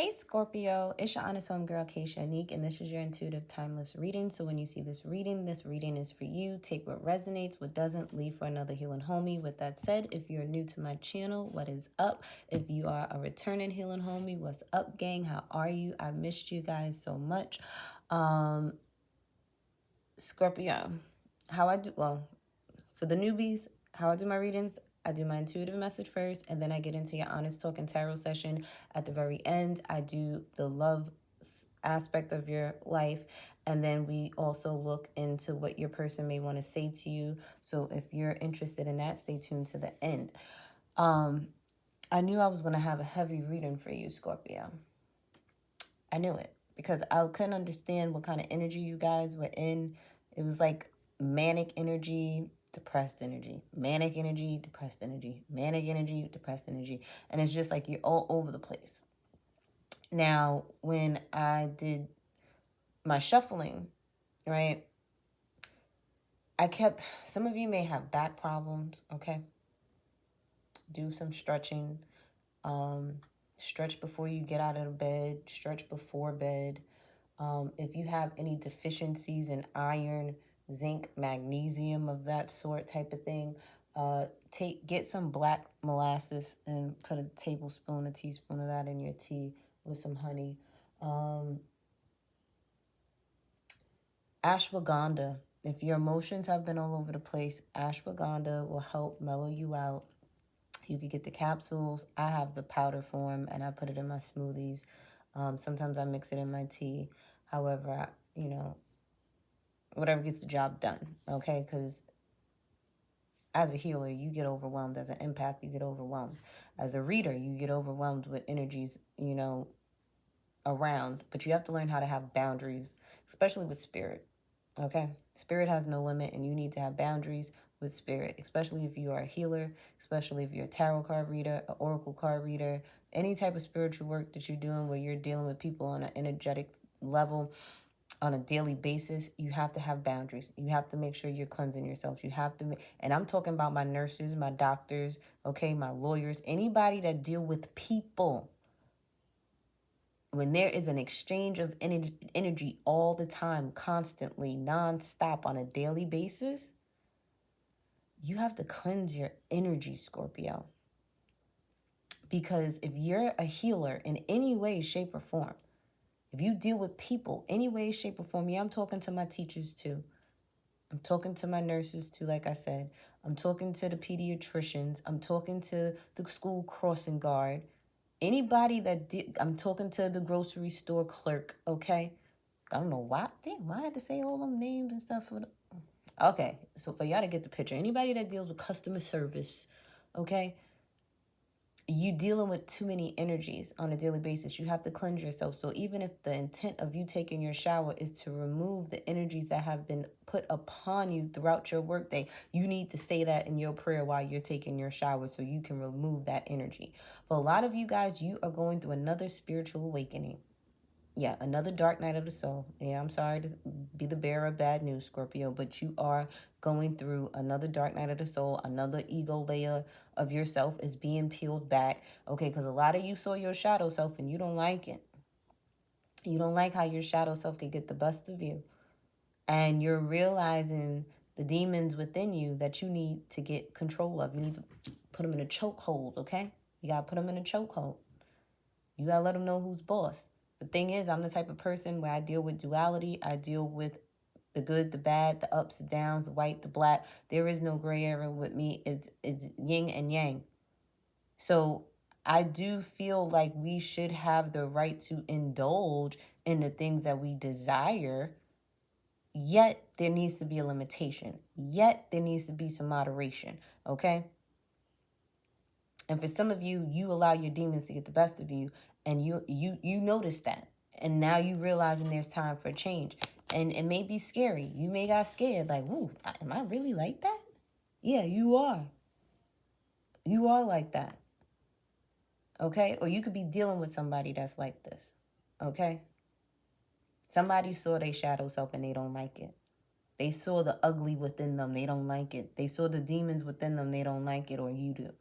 Hey Scorpio, it's your honest homegirl, 𝑇ℎ𝑒 𝐻𝑜𝑚𝑒𝑔𝑖𝑟𝑙, and this is your intuitive timeless reading. So when you see this reading is for you. Take what resonates, what doesn't, leave for another healing homie. With that said, if you're new to my channel, what is up? If you are a returning healing homie, what's up, gang? How are you? I missed you guys so much. Scorpio, for the newbies, how I do my readings, I do my intuitive message first, and then I get into your honest talk and tarot session at the very end. I do the love aspect of your life, and then we also look into what your person may want to say to you. So if you're interested in that, stay tuned to the end. I knew I was going to have a heavy reading for you, Scorpio. I knew it because I couldn't understand what kind of energy you guys were in. It was like manic energy, depressed energy, manic energy, depressed energy, manic energy, depressed energy. And it's just like you're all over the place. Now, when I did my shuffling, right, some of you may have back problems, okay? Do some stretching. Stretch before you get out of bed, stretch before bed. If you have any deficiencies in iron, zinc, magnesium, of that sort type of thing, get some black molasses and put a tablespoon, a teaspoon of that in your tea with some honey. Ashwagandha. If your emotions have been all over the place, ashwagandha will help mellow you out. You could get the capsules. I have the powder form, and I put it in my smoothies. Sometimes I mix it in my tea. However, whatever gets the job done, okay? Because as a healer, you get overwhelmed. As an empath, you get overwhelmed. As a reader, you get overwhelmed with energies, around. But you have to learn how to have boundaries, especially with spirit, okay? Spirit has no limit, and you need to have boundaries with spirit, especially if you are a healer, especially if you're a tarot card reader, an oracle card reader, any type of spiritual work that you're doing where you're dealing with people on an energetic level on a daily basis. You have to have boundaries. You have to make sure you're cleansing yourself. You have to, and I'm talking about my nurses, my doctors, okay, my lawyers, anybody that deal with people. When there is an exchange of energy all the time, constantly, nonstop, on a daily basis, you have to cleanse your energy, Scorpio. Because if you're a healer in any way, shape, or form, if you deal with people any way, shape, or form, I'm talking to my teachers too. I'm talking to my nurses too, like I said. I'm talking to the pediatricians. I'm talking to the school crossing guard. Anybody I'm talking to the grocery store clerk, okay? I don't know why. Damn, why I had to say all them names and stuff. Okay, so for y'all to get the picture, anybody that deals with customer service, okay? You dealing with too many energies on a daily basis. You have to cleanse yourself. So even if the intent of you taking your shower is to remove the energies that have been put upon you throughout your workday, you need to say that in your prayer while you're taking your shower so you can remove that energy. For a lot of you guys, you are going through another spiritual awakening. Yeah, another dark night of the soul. Yeah, I'm sorry to be the bearer of bad news, Scorpio, but you are going through another dark night of the soul. Another ego layer of yourself is being peeled back. Okay, because a lot of you saw your shadow self and you don't like it. You don't like how your shadow self can get the best of you. And you're realizing the demons within you that you need to get control of. You need to put them in a chokehold, okay? You got to put them in a chokehold. You got to let them know who's boss. The thing is, I'm the type of person where I deal with duality. I deal with the good, the bad, the ups, the downs, the white, the black. There is no gray area with me. It's yin and yang. So I do feel like we should have the right to indulge in the things that we desire. Yet there needs to be a limitation. Yet there needs to be some moderation. Okay? And for some of you, you allow your demons to get the best of you, and you notice that. And now you realizing there's time for change. And it may be scary. You may got scared, like, ooh, am I really like that? Yeah, you are. You are like that. Okay? Or you could be dealing with somebody that's like this. Okay? Somebody saw their shadow self and they don't like it. They saw the ugly within them. They don't like it. They saw the demons within them. They don't like it, or you do.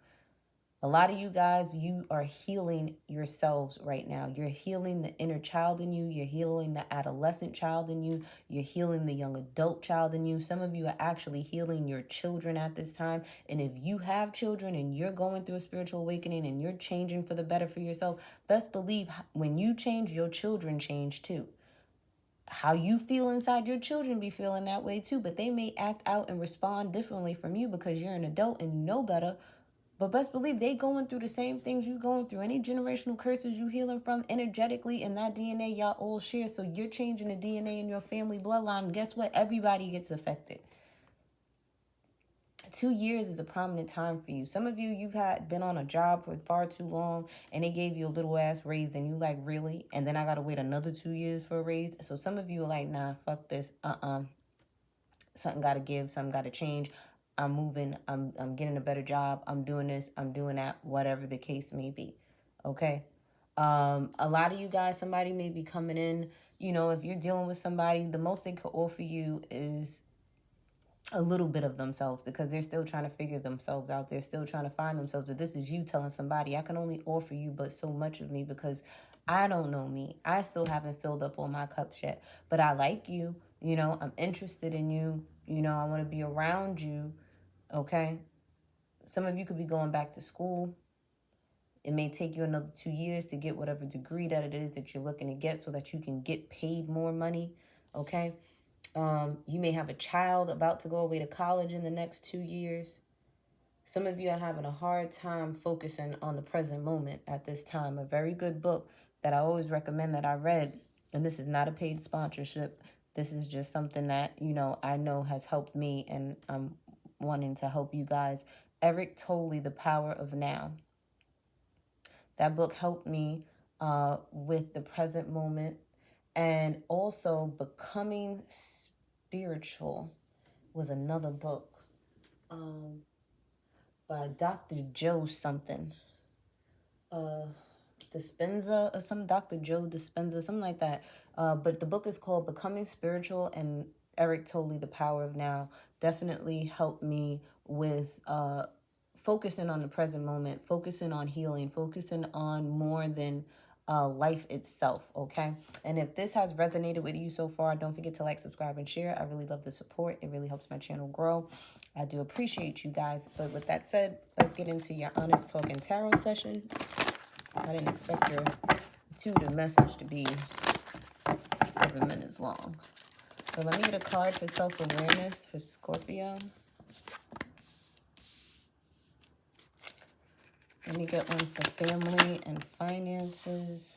A lot of you guys, you are healing yourselves right now. You're healing the inner child in you. You're healing the adolescent child in you. You're healing the young adult child in you. Some of you are actually healing your children at this time. And if you have children and you're going through a spiritual awakening and you're changing for the better for yourself, best believe when you change, your children change too. How you feel inside, your children be feeling that way too, but they may act out and respond differently from you because you're an adult and you know better. But best believe they going through the same things you going through. Any generational curses you healing from energetically in that DNA, y'all all share. So you're changing the DNA in your family bloodline. Guess what? Everybody gets affected. 2 years is a prominent time for you. Some of you, you've been on a job for far too long and they gave you a little ass raise and you like, really? And then I got to wait another 2 years for a raise. So some of you are like, nah, fuck this. Something got to give, something got to change. I'm moving, I'm getting a better job. I'm doing this, I'm doing that, whatever the case may be. Okay. A lot of you guys, somebody may be coming in, you know, if you're dealing with somebody, the most they could offer you is a little bit of themselves because they're still trying to figure themselves out. They're still trying to find themselves. So this is you telling somebody, I can only offer you but so much of me because I don't know me. I still haven't filled up all my cups yet, but I like you. You know, I'm interested in you. You know, I want to be around you. Okay. Some of you could be going back to school. It may take you another 2 years to get whatever degree that it is that you're looking to get so that you can get paid more money. Okay. You may have a child about to go away to college in the next 2 years. Some of you are having a hard time focusing on the present moment at this time. A very good book that I always recommend that I read, and this is not a paid sponsorship. This is just something that, you know, I know has helped me and I'm wanting to help you guys. Eckhart Tolle, The Power of Now. That book helped me with the present moment and also Becoming Spiritual was another book by Dr. Joe something. Dispenza or some Dr. Joe Dispenza, something like that. But the book is called Becoming Spiritual, and Eckhart Tolle, The Power of Now, definitely helped me with focusing on the present moment, focusing on healing, focusing on more than life itself, okay? And if this has resonated with you so far, don't forget to like, subscribe, and share. I really love the support. It really helps my channel grow. I do appreciate you guys. But with that said, let's get into your honest talking tarot session. I didn't expect your the message to be 7 minutes long. So let me get a card for self-awareness for Scorpio. Let me get one for family and finances.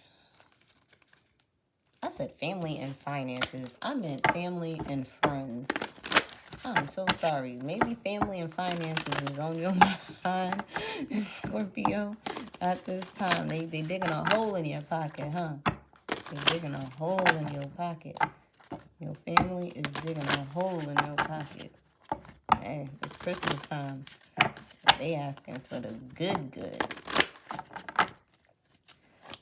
I said family and finances. I meant family and friends. I'm so sorry. Maybe family and finances is on your mind, Scorpio, at this time. They digging a hole in your pocket, huh? They're digging a hole in your pocket. Your family is digging a hole in your pocket. Hey, it's Christmas time. They asking for the good.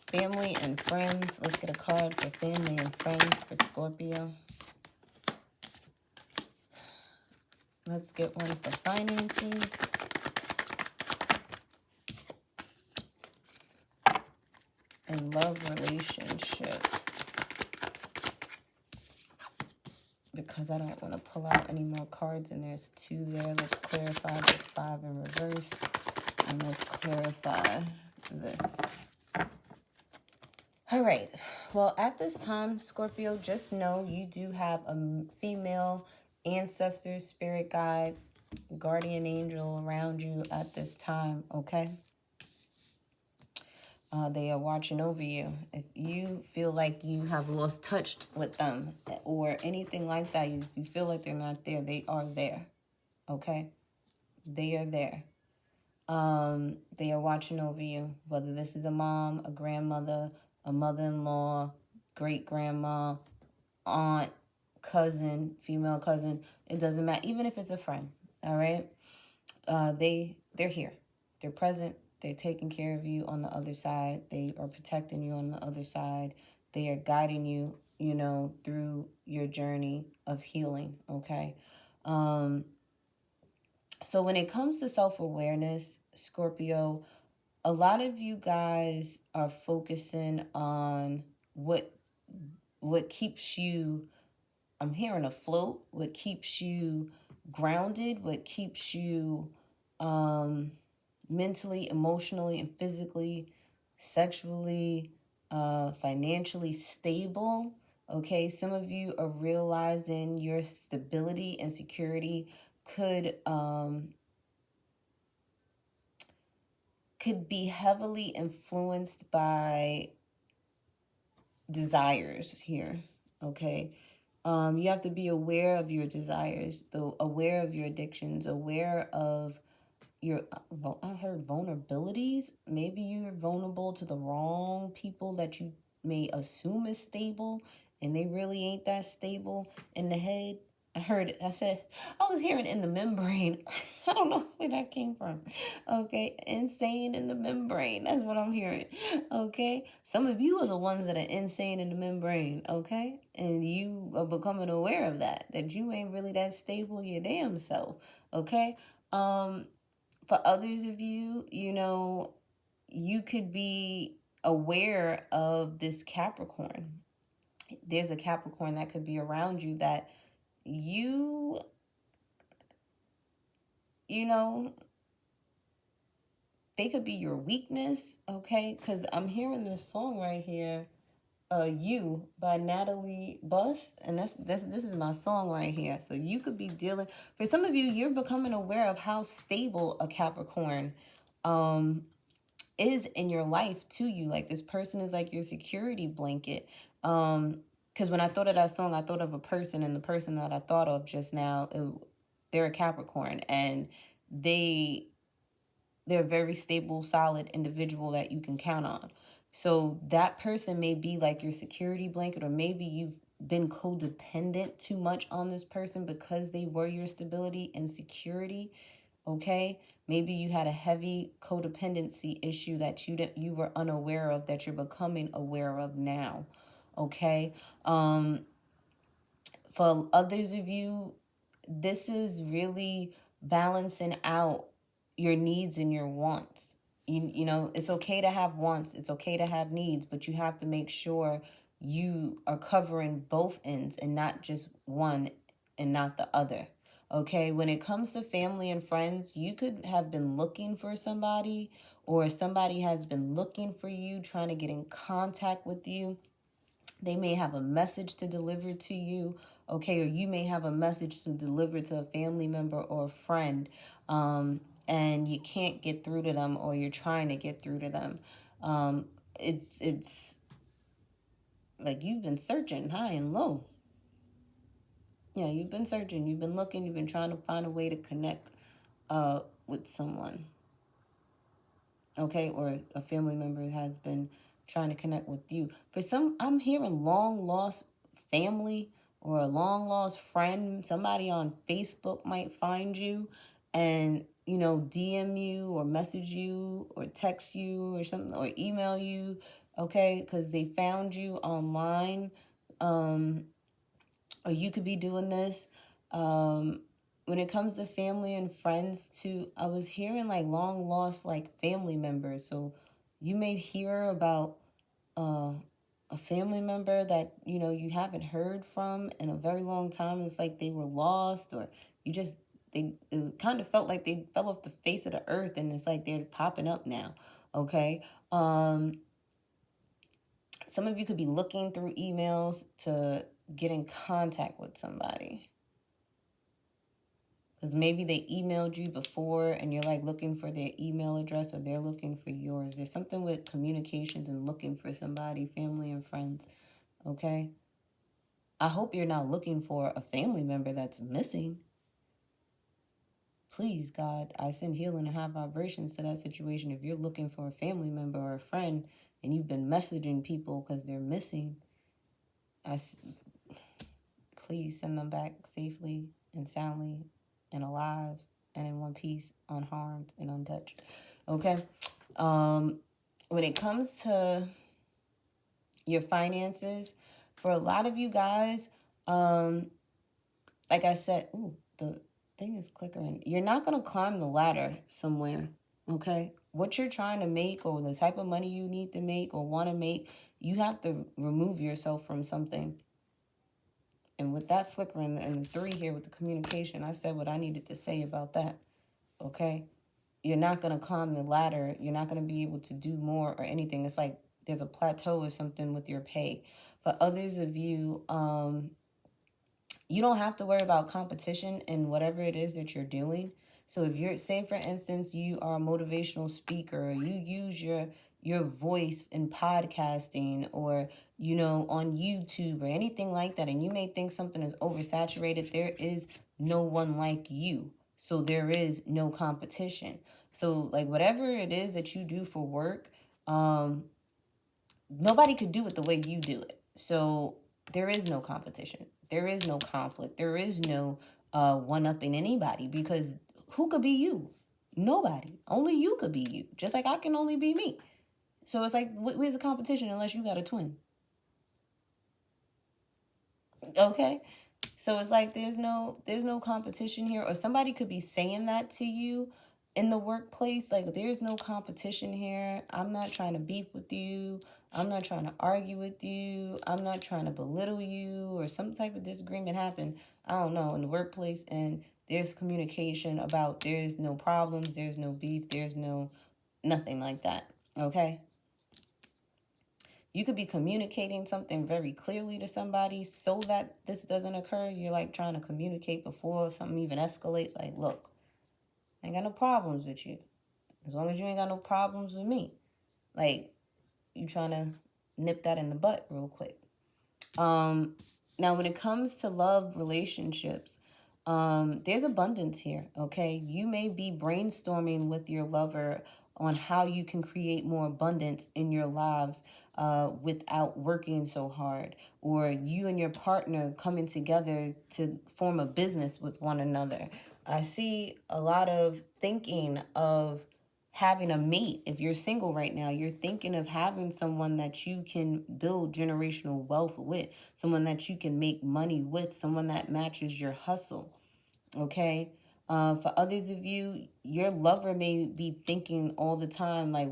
Family and friends. Let's get a card for family and friends for Scorpio. Let's get one for finances. And love relationships. Because I don't want to pull out any more cards and there's 2 there. Let's clarify this 5 in reverse. And let's clarify this. All right. Well, at this time, Scorpio, just know you do have a female ancestor, spirit guide, guardian angel around you at this time, okay? They are watching over you. If you feel like you have lost touch with them or anything like that, you feel like they're not there, they are there, okay? They are there. They are watching over you, whether this is a mom, a grandmother, a mother-in-law, great-grandma, aunt, cousin, female cousin. It doesn't matter, even if it's a friend, all right? They're here. They're present. They're taking care of you on the other side. They are protecting you on the other side. They are guiding you, you know, through your journey of healing, okay? So when it comes to self-awareness, Scorpio, a lot of you guys are focusing on what keeps you, I'm hearing afloat, what keeps you grounded, what keeps you mentally, emotionally, and physically, sexually, financially stable. Okay, some of you are realizing your stability and security could be heavily influenced by desires here. Okay, you have to be aware of your desires, though, aware of your addictions, aware of your, I heard vulnerabilities. Maybe you're vulnerable to the wrong people that you may assume is stable, and they really ain't that stable in the head. I was hearing in the membrane. I don't know where that came from. Okay, insane in the membrane. That's what I'm hearing. Okay, some of you are the ones that are insane in the membrane. Okay, and you are becoming aware of that you ain't really that stable your damn self. Okay, for others of you, you could be aware of this Capricorn. There's a Capricorn that could be around you that you, you know, they could be your weakness, okay? Because I'm hearing this song right here, You by Natalie Bust, and this is my song right here. So you could be dealing, for some of you, you're becoming aware of how stable a Capricorn is in your life to you. Like, this person is like your security blanket. Because when I thought of that song, I thought of a person, and the person that I thought of just now, they're a Capricorn, and they're a very stable, solid individual that you can count on. So that person may be like your security blanket, or maybe you've been codependent too much on this person because they were your stability and security. Okay, maybe you had a heavy codependency issue that you were unaware of, that you're becoming aware of now. Okay, for others of you, this is really balancing out your needs and your wants. You know, it's okay to have wants, it's okay to have needs, but you have to make sure you are covering both ends and not just one and not the other. Okay, when it comes to family and friends, you could have been looking for somebody, or somebody has been looking for you, trying to get in contact with you. They may have a message to deliver to you, okay, or you may have a message to deliver to a family member or a friend, and you can't get through to them, or you're trying to get through to them. It's like you've been searching high and low. Yeah, you've been searching, you've been looking, you've been trying to find a way to connect with someone, okay, or a family member has been trying to connect with you. For some, I'm hearing long lost family or a long lost friend. Somebody on Facebook might find you and, DM you or message you or text you or something, or email you, okay, because they found you online. Or you could be doing this. When it comes to family and friends too, I was hearing like long lost like family members. So you may hear about a family member that you haven't heard from in a very long time. It's like they were lost, or you just it kind of felt like they fell off the face of the earth, and it's like they're popping up now. Okay. Some of you could be looking through emails to get in contact with somebody, because maybe they emailed you before and you're like looking for their email address, or they're looking for yours. There's something with communications and looking for somebody, family and friends. Okay. I hope you're not looking for a family member that's missing. Please, God, I send healing and high vibrations to that situation. If you're looking for a family member or a friend and you've been messaging people because they're missing, please send them back safely and soundly and alive and in one piece, unharmed and untouched. Okay? When it comes to your finances, for a lot of you guys, like I said, the thing is clickering. You're not going to climb the ladder somewhere, okay? what you're trying to make or the type of money you need to make or want to make, you have to remove yourself from something. And with that flickering and the 3 here with the communication, I said what I needed to say about that. Okay? You're not going to climb the ladder. You're not going to be able to do more or anything. It's like there's a plateau or something with your pay. For others of you, you don't have to worry about competition in whatever it is that you're doing. So if you're, say for instance, you are a motivational speaker, or you use your voice in podcasting or, you know, on YouTube or anything like that, and you may think something is oversaturated, there is no one like you. So there is no competition. So like whatever it is that you do for work, nobody could do it the way you do it. So there is no competition. There is no conflict. There is no one-upping anybody, because who could be you? Nobody. Only you could be you. Just like I can only be me. So it's like, where's the competition unless you got a twin? Okay? So it's like there's no competition here. Or somebody could be saying that to you in the workplace, like there's no competition here. I'm not trying to beef with you. I'm not trying to argue with you. I'm not trying to belittle you, or some type of disagreement happen, I don't know, in the workplace, and there's communication about there's no problems, there's no beef, there's no nothing like that. Okay? You could be communicating something very clearly to somebody so that this doesn't occur. You're like trying to communicate before something even escalate. Like, look, I ain't got no problems with you. As long as you ain't got no problems with me. Like, you trying to nip that in the butt real quick. Now, when it comes to love relationships, there's abundance here, okay? You may be brainstorming with your lover on how you can create more abundance in your lives without working so hard, or you and your partner coming together to form a business with one another. I see a lot of thinking of having a mate. If you're single right now, you're thinking of having someone that you can build generational wealth with, someone that you can make money with, someone that matches your hustle. Okay? For others of you, your lover may be thinking all the time, like,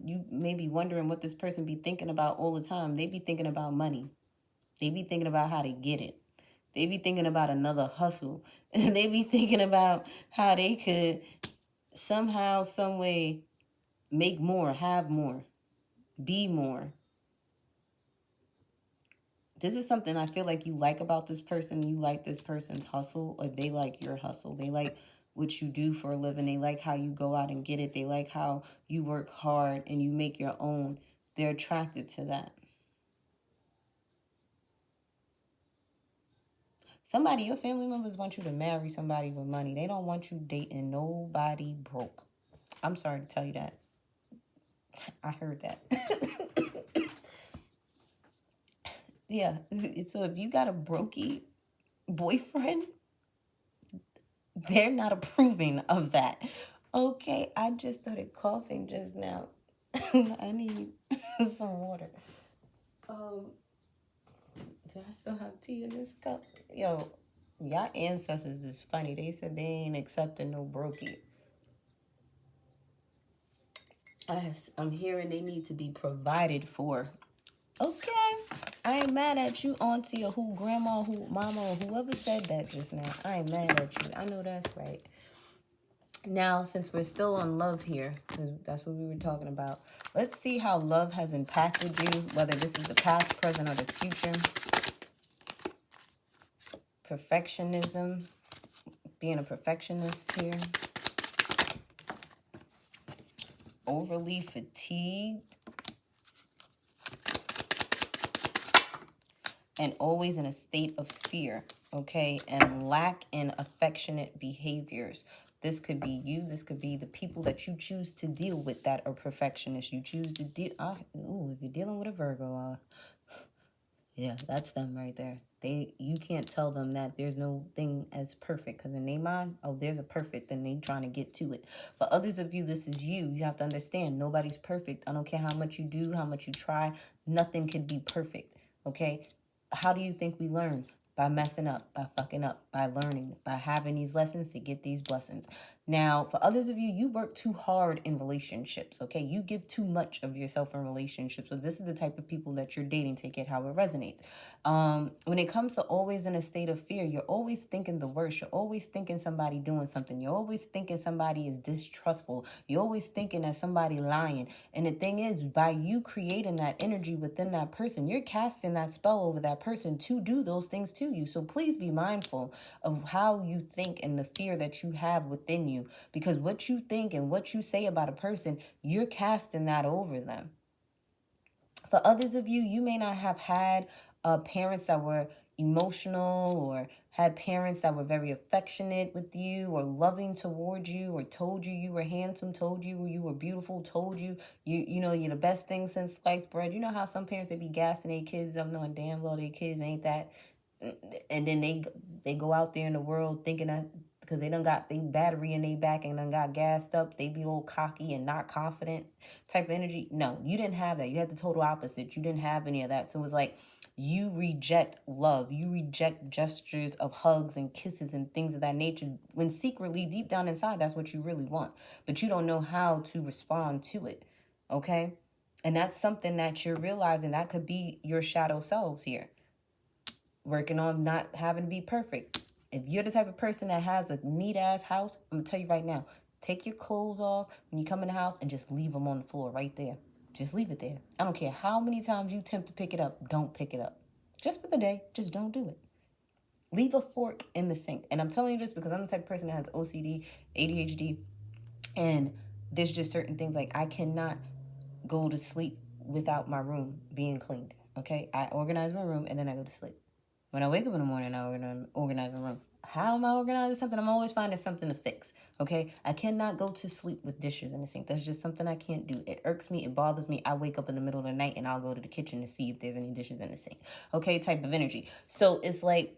you may be wondering what this person be thinking about all the time. They be thinking about money. They be thinking about how to get it. They be thinking about another hustle. And they be thinking about how they could somehow, some way make more, have more, be more. This is something I feel like you like about this person. You like this person's hustle, or they like your hustle. They like what you do for a living. They like how you go out and get it. They like how you work hard and you make your own. They're attracted to that. Somebody, your family members want you to marry somebody with money. They don't want you dating nobody broke. I'm sorry to tell you that. I heard that. Yeah. So if you got a brokey boyfriend, they're not approving of that. Okay, I just started coughing just now. I need some water. Do I still have tea in this cup? Yo, y'all ancestors is funny. They said they ain't accepting no brokey. I'm hearing they need to be provided for. Okay, I ain't mad at you, auntie, or who, grandma, who, mama, or whoever said that just now. I ain't mad at you. I know that's right. Now, since we're still on love here, because that's what we were talking about, let's see how love has impacted you, whether this is the past, present, or the future. Perfectionism, being a perfectionist here. Overly fatigued. And always in a state of fear, okay? And lack in affectionate behaviors. This could be you. This could be the people that you choose to deal with that are perfectionists. You choose to deal... if you're dealing with a Virgo, yeah, that's them right there. You can't tell them that there's no thing as perfect, because in their mind, oh, there's a perfect, and they trying to get to it. For others of you, this is you. You have to understand, nobody's perfect. I don't care how much you do, how much you try. Nothing can be perfect, okay? How do you think we learn? By messing up, by fucking up, by learning, by having these lessons to get these blessings. Now, for others of you, you work too hard in relationships, okay? You give too much of yourself in relationships. So this is the type of people that you're dating. Take it how it resonates. When it comes to always in a state of fear, you're always thinking the worst. You're always thinking somebody doing something. You're always thinking somebody is distrustful. You're always thinking that somebody lying. And the thing is, by you creating that energy within that person, you're casting that spell over that person to do those things to you. So please be mindful of how you think and the fear that you have within you, because what you think and what you say about a person, you're casting that over them. For others of you, you may not have had parents that were emotional, or had parents that were very affectionate with you or loving toward you, or told you you were handsome, told you you were beautiful, told you you know you're the best thing since sliced bread. You know how some parents, they be gassing their kids up knowing damn well their kids ain't that, and then they go out there in the world thinking that because they done got their battery in their back and done got gassed up, they be all cocky and not confident type of energy. No, you didn't have that. You had the total opposite. You didn't have any of that. So it was like you reject love. You reject gestures of hugs and kisses and things of that nature, when secretly deep down inside, that's what you really want. But you don't know how to respond to it, okay? And that's something that you're realizing that could be your shadow selves here, working on not having to be perfect. If you're the type of person that has a neat-ass house, I'm going to tell you right now, take your clothes off when you come in the house and just leave them on the floor right there. Just leave it there. I don't care how many times you attempt to pick it up. Don't pick it up. Just for the day, just don't do it. Leave a fork in the sink. And I'm telling you this because I'm the type of person that has OCD, ADHD, and there's just certain things like I cannot go to sleep without my room being cleaned, okay? I organize my room and then I go to sleep. When I wake up in the morning, I organize my room. How am I organizing something? I'm always finding something to fix, okay? I cannot go to sleep with dishes in the sink. That's just something I can't do. It irks me. It bothers me. I wake up in the middle of the night and I'll go to the kitchen to see if there's any dishes in the sink, okay? Type of energy. So it's like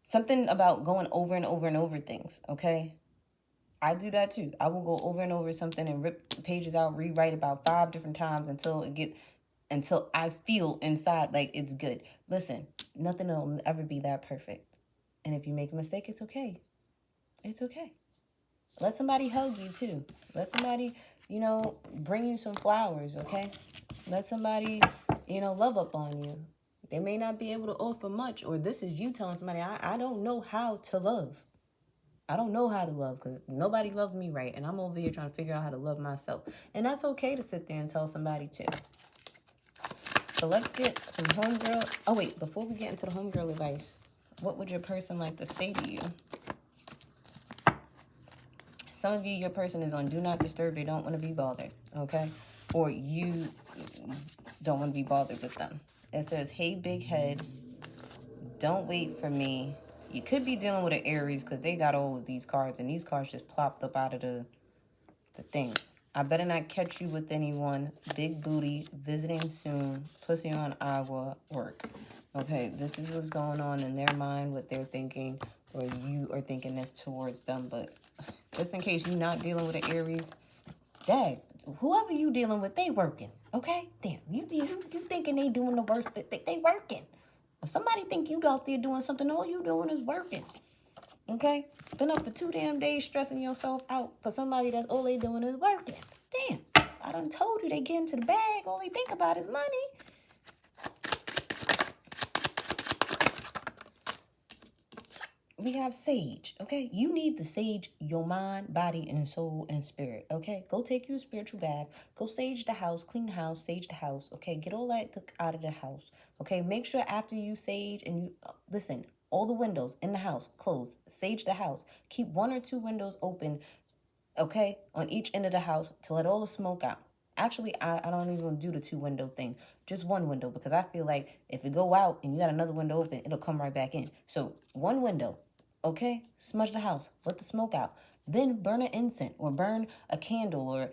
something about going over and over and over things, okay? I do that too. I will go over and over something and rip pages out, rewrite about 5 different times until I feel inside like it's good. Listen, nothing will ever be that perfect. And if you make a mistake, it's okay. It's okay. Let somebody hug you too. Let somebody, bring you some flowers, okay? Let somebody, love up on you. They may not be able to offer much, or this is you telling somebody, I don't know how to love. I don't know how to love because nobody loved me right. And I'm over here trying to figure out how to love myself. And that's okay to sit there and tell somebody too. So let's get some homegirl. Oh, wait. Before we get into the homegirl advice, what would your person like to say to you? Some of you, your person is on Do Not Disturb. They don't want to be bothered, okay? Or you don't want to be bothered with them. It says, hey, big head, don't wait for me. You could be dealing with an Aries because they got all of these cards, and these cards just plopped up out of the thing. I better not catch you with anyone. Big booty, visiting soon, pussy on agua, work. Okay, this is what's going on in their mind, what they're thinking, or you are thinking this towards them. But just in case you're not dealing with an Aries, dang, whoever you dealing with, they working. Okay, damn, you thinking they doing the worst? They working. If somebody think you out there doing something, all you doing is working. Okay? Been up for 2 damn days stressing yourself out for somebody that's all they doing is working. Damn. I done told you they get into the bag. All they think about is money. We have sage, okay? You need to sage your mind, body, and soul and spirit, okay? Go take you a spiritual bath. Go sage the house, clean the house, sage the house, okay? Get all that out of the house, okay? Make sure after you sage and you, listen, all the windows in the house closed. Sage the house. Keep 1 or 2 windows open, okay, on each end of the house to let all the smoke out. Actually, I don't even do the 2 window thing. Just 1 window, because I feel like if it go out and you got another window open, it'll come right back in. So 1 window, okay? Smudge the house. Let the smoke out. Then burn an incense or burn a candle or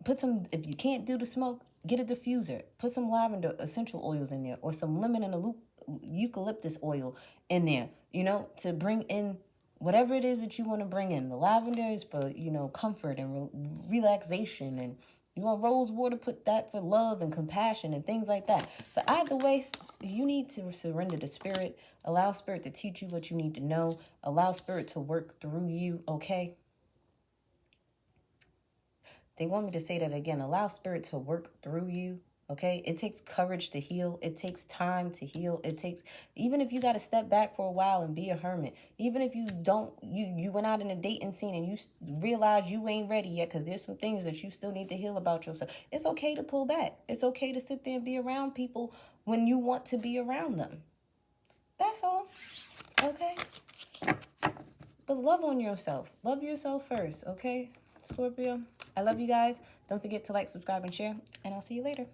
put some, if you can't do the smoke, get a diffuser. Put some lavender essential oils in there or some lemon and eucalyptus oil in there, to bring in whatever it is that you want to bring in. The lavender is for, comfort and relaxation and You want rose water, put that for love and compassion and things like that. But either way, you need to surrender to spirit. Allow spirit to teach you what you need to know. Allow spirit to work through you, okay? They want me to say that again. Allow spirit to work through you, okay? It takes courage to heal. It takes time to heal. It takes, even if you got to step back for a while and be a hermit, even if you don't, you went out in a dating scene and you realize you ain't ready yet because there's some things that you still need to heal about yourself. It's okay to pull back. It's okay to sit there and be around people when you want to be around them. That's all, okay? But love on yourself. Love yourself first, okay? Scorpio, I love you guys. Don't forget to like, subscribe, and share. And I'll see you later.